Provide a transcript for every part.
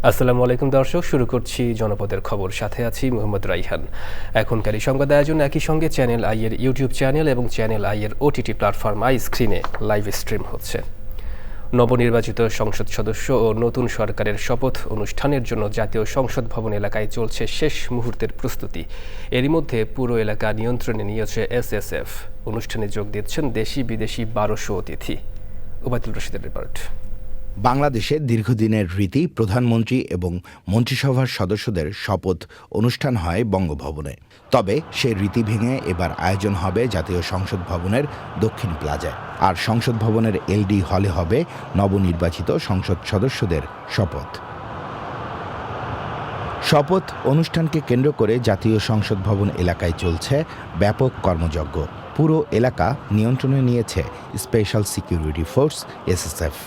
আসসালামু আলাইকুম দর্শক, শুরু করছি জনপদের খবর। সাথে আছি মোহাম্মদ রাইহান। এখনকারই সংবাদ আয়োজন একই সঙ্গে চ্যানেল আই এর ইউটিউব চ্যানেল এবং চ্যানেল আই এর ওটিটি প্ল্যাটফর্ম আই স্ক্রিনে লাইভ স্ট্রিম হচ্ছে। নবনির্বাচিত সংসদ সদস্য ও নতুন সরকারের শপথ অনুষ্ঠানের জন্য জাতীয় সংসদ ভবন এলাকায় চলছে শেষ মুহূর্তের প্রস্তুতি। এরই মধ্যে পুরো এলাকা নিয়ন্ত্রণে নিয়েছে এসএসএফ। অনুষ্ঠানে যোগ দিচ্ছেন দেশি বিদেশি 1200 অতিথি। ওবায়দুল রশিদের রিপোর্ট। বাংলাদেশের দীর্ঘদিনের রীতি প্রধানমন্ত্রী এবং মন্ত্রিসভার সদস্যদের শপথ অনুষ্ঠান হয় বঙ্গভবনে। তবে সেই রীতি ভেঙে এবার আয়োজন হবে জাতীয় সংসদ ভবনের দক্ষিণ প্লাজায়। আর সংসদ ভবনের এলডি হলে হবে নবনির্বাচিত সংসদ সদস্যদের শপথ। শপথ অনুষ্ঠানকে কেন্দ্র করে জাতীয় সংসদ ভবন এলাকায় চলছে ব্যাপক কর্মযজ্ঞ। পুরো এলাকা নিয়ন্ত্রণে নিয়েছে স্পেশাল সিকিউরিটি ফোর্স এসএসএফ।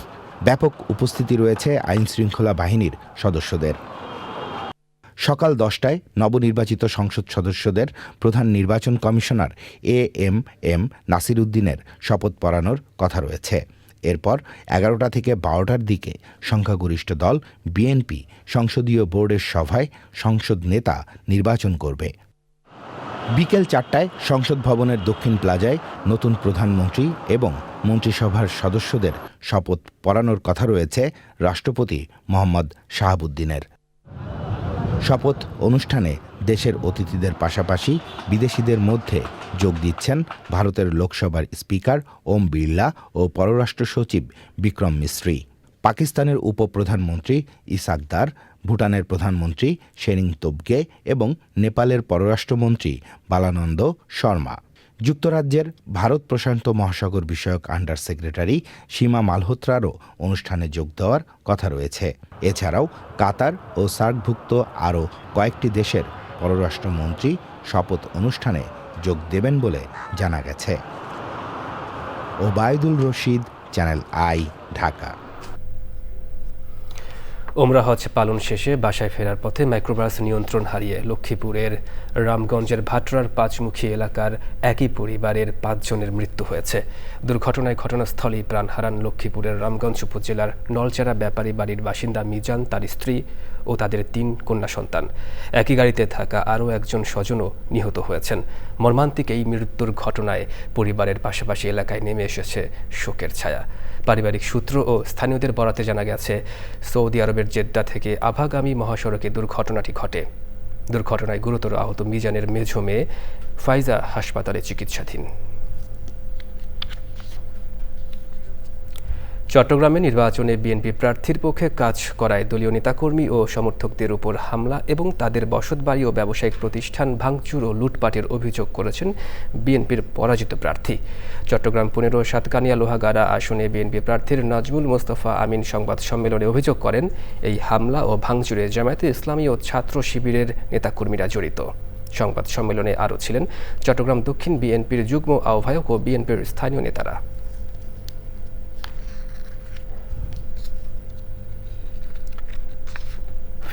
ব্যাপক উপস্থিতি রয়েছে আইনশৃঙ্খলা বাহিনীর সদস্যদের। সকাল 10টায় নবনির্বাচিত সংসদ সদস্যদের প্রধান নির্বাচন কমিশনার এম নাসির উদ্দিনের শপথ পড়ানোর কথা রয়েছে। এরপর 11টা থেকে 12টার দিকে সংখ্যাগরিষ্ঠ দল বিএনপি সংসদীয় বোর্ডের সভায় সংসদ নেতা নির্বাচন করবে। বিকেল 4টায় সংসদ ভবনের দক্ষিণ প্লাজায় নতুন প্রধানমন্ত্রী এবং মন্ত্রিসভার সদস্যদের শপথ পড়ানোর কথা রয়েছে রাষ্ট্রপতি মোহাম্মদ শাহাবুদ্দিনের। শপথ অনুষ্ঠানে দেশের অতিথিদের পাশাপাশি বিদেশিদের মধ্যে যোগ দিচ্ছেন ভারতের লোকসভার স্পিকার ওম বিড়লা ও পররাষ্ট্র সচিব বিক্রম মিশ্রি, পাকিস্তানের উপপ্রধানমন্ত্রী ইসাক দার, ভুটানের প্রধানমন্ত্রী শেরিং তোবগে এবং নেপালের পররাষ্ট্রমন্ত্রী বালানন্দ শর্মা। যুক্তরাজ্যের ভারত প্রশান্ত মহাসাগর বিষয়ক আন্ডার সেক্রেটারি সীমা মালহোত্রারও অনুষ্ঠানে যোগ দেওয়ার কথা রয়েছে। এছাড়াও কাতার ও সার্কভুক্ত আরও কয়েকটি দেশের পররাষ্ট্রমন্ত্রী শপথ অনুষ্ঠানে যোগ দেবেন বলে জানা গেছে। Obaidul Rashid, channel I, Dhaka. ওমরা হজ পালন শেষে বাসায় ফেরার পথে মাইক্রোবাস নিয়ন্ত্রণ হারিয়ে লক্ষ্মীপুরের রামগঞ্জের ভাটরার পাঁচমুখী এলাকার একই পরিবারের 5 জনের মৃত্যু হয়েছে। দুর্ঘটনায় ঘটনাস্থলেই প্রাণ হারান লক্ষ্মীপুরের রামগঞ্জ উপজেলার নলচেরা ব্যাপারী বাড়ির বাসিন্দা মিজান, তার স্ত্রী ও তাদের 3 কন্যা সন্তান। একই গাড়িতে থাকা আরও একজন স্বজনও নিহত হয়েছেন। মর্মান্তিক এই মৃত্যুর ঘটনায় পরিবারের পাশাপাশি এলাকায় নেমে এসেছে শোকের ছায়া। পারিবারিক সূত্র ও স্থানীয়দের বরাতে জানা গেছে, সৌদি আরবের জেদ্দা থেকে আভাগামী মহাসড়কে দুর্ঘটনাটি ঘটে। দুর্ঘটনায় গুরুতর আহত মিজানের মেঝো মেয়ে ফাইজা হাসপাতালে চিকিৎসাধীন। চট্টগ্রামে নির্বাচনে বিএনপি প্রার্থীর পক্ষে কাজ করায় দলীয় নেতাকর্মী ও সমর্থকদের উপর হামলা এবং তাদের বসতবাড়ি ও ব্যবসায়িক প্রতিষ্ঠান ভাঙচুর ও লুটপাটের অভিযোগ করেছেন বিএনপির পরাজিত প্রার্থী। চট্টগ্রাম 15 সাতকানিয়া লোহাগাড়া আসনে বিএনপি প্রার্থীর নাজমুল মোস্তফা আমিন সংবাদ সম্মেলনে অভিযোগ করেন, এই হামলা ও ভাঙচুরে জামায়াতে ইসলামী ও ছাত্র শিবিরের নেতাকর্মীরা জড়িত। সংবাদ সম্মেলনে আরও ছিলেন চট্টগ্রাম দক্ষিণ বিএনপির যুগ্ম আহ্বায়ক ও বিএনপির স্থানীয় নেতারা।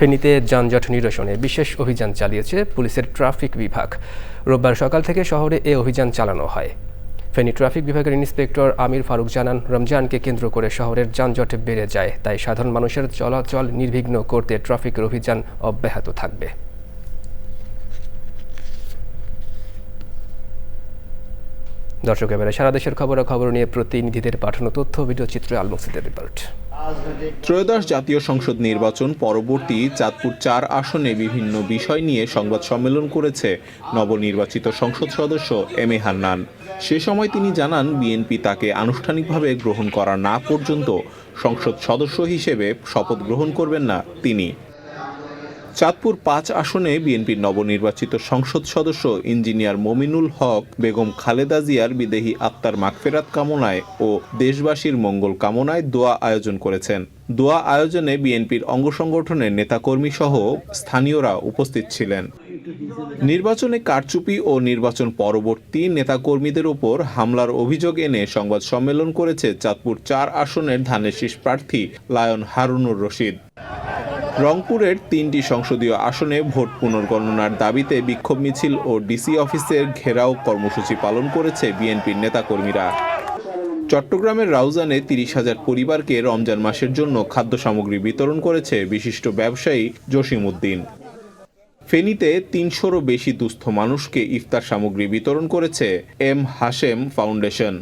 ফেনীতে যানজট নিরসনে বিশেষ অভিযান চালিয়েছে পুলিশের ট্রাফিক বিভাগ। রোববার সকাল থেকে শহরে এ অভিযান চালানো হয়। ফেনী ট্রাফিক বিভাগের ইন্সপেক্টর আমির ফারুক জানান, রমজানকে কেন্দ্র করে শহরের যানজট বেড়ে যায়, তাই সাধারণ মানুষের চলাচল নির্বিঘ্ন করতে ট্রাফিকের অভিযান অব্যাহত থাকবে। দর্শক, এবারে সারা দেশের খবর নিয়ে প্রতিনিধিদের পাঠানো তথ্য ভিডিও চিত্রে আলমুকসিদের রিপোর্ট। ত্রয়োদশ জাতীয় সংসদ নির্বাচন পরবর্তী চাঁদপুর 4 আসনে বিভিন্ন বিষয় নিয়ে সংবাদ সম্মেলন করেছে নবনির্বাচিত সংসদ সদস্য এম এ হান্নান। সে সময় তিনি জানান, বিএনপি তাকে আনুষ্ঠানিকভাবে গ্রহণ করা না পর্যন্ত সংসদ সদস্য হিসেবে শপথ গ্রহণ করবেন না তিনি। চাঁদপুর 5 আসনে বিএনপির নবনির্বাচিত সংসদ সদস্য ইঞ্জিনিয়ার মমিনুল হক বেগম খালেদা জিয়ার বিদেহী আত্মার মাগফিরাত কামনায় ও দেশবাসীর মঙ্গল কামনায় দোয়া আয়োজন করেছেন। দোয়া আয়োজনে বিএনপির অঙ্গ সংগঠনের নেতাকর্মী সহ স্থানীয়রা উপস্থিত ছিলেন। নির্বাচনে কারচুপি ও নির্বাচন পরবর্তী নেতাকর্মীদের উপর হামলার অভিযোগ এনে সংবাদ সম্মেলন করেছে চাঁদপুর 4 আসনের ধানের শীষ প্রার্থী লায়ন হারুনুর রশিদ। রংপুরের 3টি সংসদীয় আসনে ভোট পুনর্গণনার দাবিতে বিক্ষোভ মিছিল ও ডিসি অফিসের ঘেরাও কর্মসূচি পালন করেছে বিএনপির নেতাকর্মীরা। চট্টগ্রামের রাউজানে ৩০,০০০ পরিবারকে রমজান মাসের জন্য খাদ্য সামগ্রী বিতরণ করেছে বিশিষ্ট ব্যবসায়ী জসিম উদ্দিন। ফেনীতে ৩০০রও বেশি দুস্থ মানুষকে ইফতার সামগ্রী বিতরণ করেছে এম হাশেম ফাউন্ডেশন।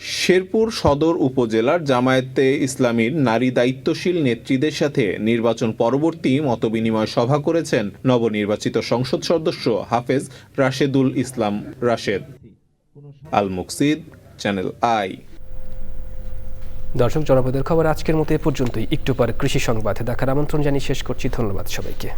শেরপুর সদর উপজেলার জামায়াতে ইসলামীর নারী দায়িত্বশীল নেত্রীদের সাথে নির্বাচন পরবর্তী মতবিনিময় সভা করেছেন নবনির্বাচিত সংসদ সদস্য হাফেজ রাশেদুল ইসলাম রাশেদ। আল মুকসিদ, চ্যানেল আই। দর্শক, জনপদের খবর আজকের মতো এ পর্যন্তই। একটু পরে কৃষি সংবাদ দেখার আমন্ত্রণ জানিয়ে শেষ করছি। ধন্যবাদ সবাইকে।